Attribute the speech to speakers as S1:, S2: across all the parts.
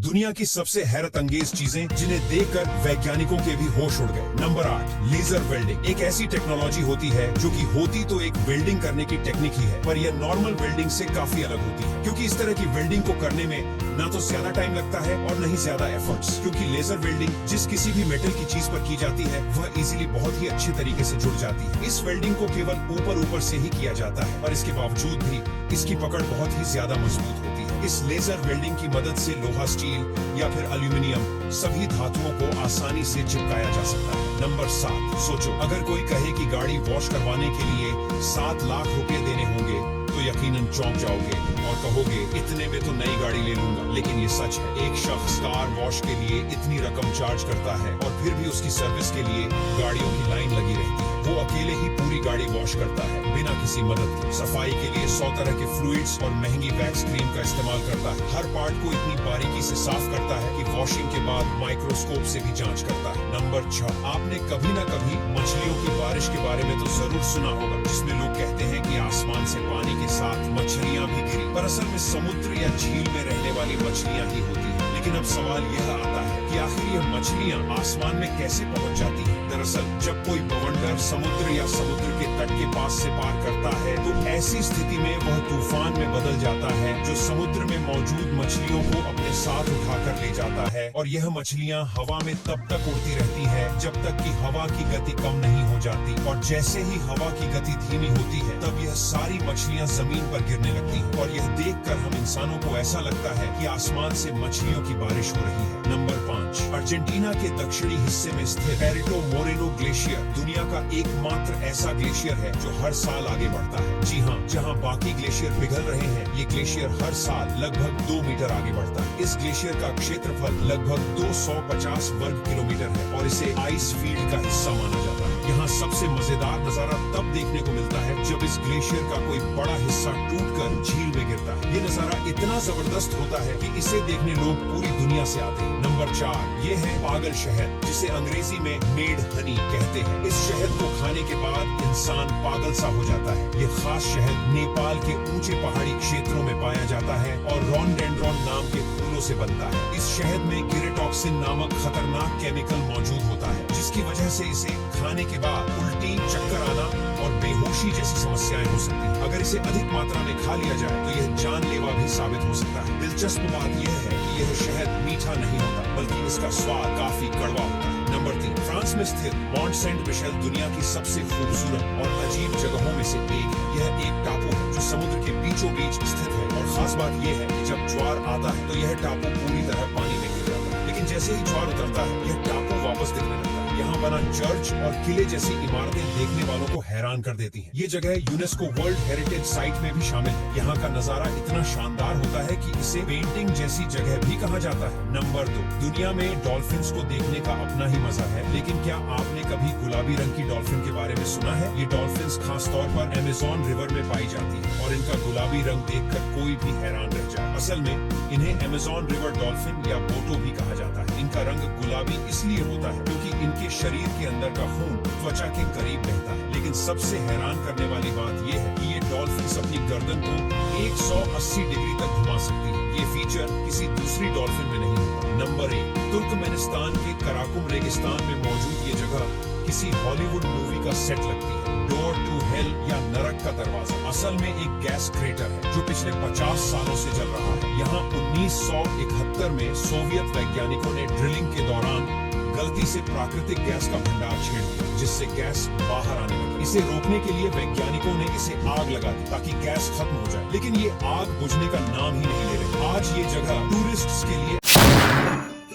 S1: दुनिया की सबसे हैरत अंगेज चीजें जिन्हें देखकर वैज्ञानिकों के भी होश उड़ गए। Number 8, laser welding. एक ऐसी टेक्नोलॉजी होती है जो कि होती तो एक वेल्डिंग करने की टेक्निक ही है, पर यह नॉर्मल वेल्डिंग से काफी अलग होती है, क्योंकि इस तरह की वेल्डिंग को करने में ना तो ज्यादा टाइम लगता है और नहीं ज्यादा एफर्ट्स, क्योंकि लेजर वेल्डिंग जिस किसी भी मेटल की चीज पर की जाती है वह इजीली बहुत ही अच्छे तरीके से जुड़ जाती है। इस वेल्डिंग को केवल ऊपर से ही किया जाता है, और इसके बावजूद भी इसकी पकड़ बहुत ही ज्यादा मजबूत होती है। इस लेजर वेल्डिंग की मदद से लोहा, स्टील या फिर एल्यूमिनियम सभी धातुओं को आसानी से चिपकाया जा सकता है। नंबर 7, सोचो अगर कोई कहे कि गाड़ी वॉश करवाने के लिए 7 लाख रुपए देने होंगे तो यकीनन चौंक जाओगे और कहोगे इतने में तो नई गाड़ी ले लूंगा। लेकिन ये सच है, एक शख्स कार वॉश के लिए इतनी रकम चार्ज करता है और फिर भी उसकी सर्विस के लिए गाड़ियों की लाइन लगी रहती है। वो अकेले ही पूरी गाड़ी वॉश करता है बिना किसी मदद के। सफाई के लिए 100 तरह के फ्लूइड्स और महंगी वैक्स क्रीम का इस्तेमाल करता है। हर पार्ट को इतनी बारीकी से साफ करता है कि वॉशिंग के बाद माइक्रोस्कोप से भी जांच करता है। नंबर 6, आपने कभी न कभी मछलियों की बारिश के बारे में तो जरूर सुना होगा, जिसमें लोग कहते हैं कि आसमान से पानी के साथ मछलियां भी गिरी, पर असल में समुद्र या झील में रहने वाली मछलियां ही होती है। लेकिन अब सवाल यह आता है कि आखिर यह मछलियां आसमान में कैसे पहुंच जाती हैं? दरअसल जब कोई बवंडर समुद्र या समुद्र के तट के पास से पार करता है तो ऐसी स्थिति में वह तूफान में बदल जाता है, जो समुद्र में मौजूद मछलियों को अपने साथ उठाकर ले जाता है। और यह मछलियां हवा में तब तक उड़ती रहती है जब तक कि हवा की गति कम नहीं हो जाती, और जैसे ही हवा की गति धीमी होती है तब यह सारी मछलियां जमीन पर गिरने लगती हैं। और यह देखकर हम इंसानों को ऐसा लगता है कि आसमान से मछलियों की बारिश हो रही है। नंबर 5, अर्जेंटीना के दक्षिणी हिस्से में स्थित पेरिटो मोरेनो ग्लेशियर दुनिया का एकमात्र ऐसा ग्लेशियर है जो हर साल आगे बढ़ता है। जी हाँ, जहाँ बाकी ग्लेशियर पिघल रहे हैं, ये ग्लेशियर हर साल लगभग 2 मीटर आगे बढ़ता है। इस ग्लेशियर का क्षेत्रफल लगभग 250 वर्ग किलोमीटर है और इसे आइस फील्ड का हिस्सा माना जाता है। यहाँ सबसे मजेदार नजारा तब देखने को मिलता है जब इस ग्लेशियर का कोई बड़ा हिस्सा टूटकर झील में गिरता है। ये नजारा इतना जबरदस्त होता है कि इसे देखने लोग पूरी दुनिया से आते हैं। नंबर 4, ये है पागल शहद, जिसे अंग्रेजी में मेड हनी कहते हैं। इस शहद को खाने के बाद इंसान पागल सा हो जाता है। ये खास शहद नेपाल के ऊंचे पहाड़ी क्षेत्रों में पाया जाता है और रॉनडेंड्रॉन नाम के फूलों से बनता है। इस शहद में गिरेटॉक्सिन नामक खतरनाक केमिकल मौजूद होता है, जिसकी वजह से इसे खाने के बाद उल्टी, चक्कर आना और बेहोशी जैसी समस्याएं हो सकती हैं। अगर इसे अधिक मात्रा में खा लिया जाए तो यह जानलेवा भी साबित हो सकता है। दिलचस्प बात यह है कि यह शहद मीठा नहीं होता, बल्कि इसका स्वाद काफी कड़वा होता है। नंबर 3, फ्रांस में स्थित मॉन्ट सेंट मिशेल दुनिया की सबसे खूबसूरत और अजीब जगहों में से एक है। यह एक टापू है जो समुद्र के बीचों बीच स्थित है, और खास बात यह है कि जब ज्वार आता है तो यह टापू पूरी तरह पानी में गिर जाता है। लेकिन जैसे ही ज्वार उतरता है यह टापू वापस दिखने लगता है। यहाँ बना चर्च और किले जैसी इमारतें देखने वालों को हैरान कर देती हैं। ये जगह यूनेस्को वर्ल्ड हेरिटेज साइट में भी शामिल है। यहाँ का नजारा इतना शानदार होता है कि इसे पेंटिंग जैसी जगह भी कहा जाता है। नंबर 2, दुनिया में डॉल्फिन्स को देखने का अपना ही मजा है, लेकिन क्या आपने कभी गुलाबी रंग की डॉल्फिन के बारे में सुना है? ये डॉल्फिन्स खास तौर पर अमेज़न रिवर में पाई जाती है और इनका गुलाबी रंग देखकर कोई भी हैरान रह जाए। असल में इन्हें अमेज़न रिवर डॉल्फिन या बोटो भी कहा जाता है। इनका रंग गुलाबी इसलिए होता है क्योंकि इनके शरीर के अंदर का खून त्वचा के करीब बहता है। लेकिन सबसे हैरान करने वाली बात यह है कि ये डॉल्फिन्स अपनी गर्दन को 180 डिग्री तक घुमा सकती है। ये फीचर किसी दूसरी डॉल्फिन में नहीं होता। नंबर 1, तुर्कमेनिस्तान के कराकुम रेगिस्तान में मौजूद ये जगह किसी हॉलीवुड मूवी का सेट लगती है। डोर टू हेल या नरक का दरवाजा असल में एक गैस क्रेटर है जो पिछले 50 सालों से जल रहा है। यहाँ 1971 में सोवियत वैज्ञानिकों ने ड्रिलिंग के दौरान गलती से प्राकृतिक गैस का भंडार छेड़ दिया, जिससे गैस बाहर आने लगी। इसे रोकने के लिए वैज्ञानिकों ने इसे आग लगा दी ताकि गैस खत्म हो जाए, लेकिन ये आग बुझने का नाम ही नहीं ले रही। आज ये जगह टूरिस्ट्स के लिए।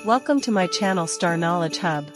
S2: Welcome to my channel Star Knowledge Hub.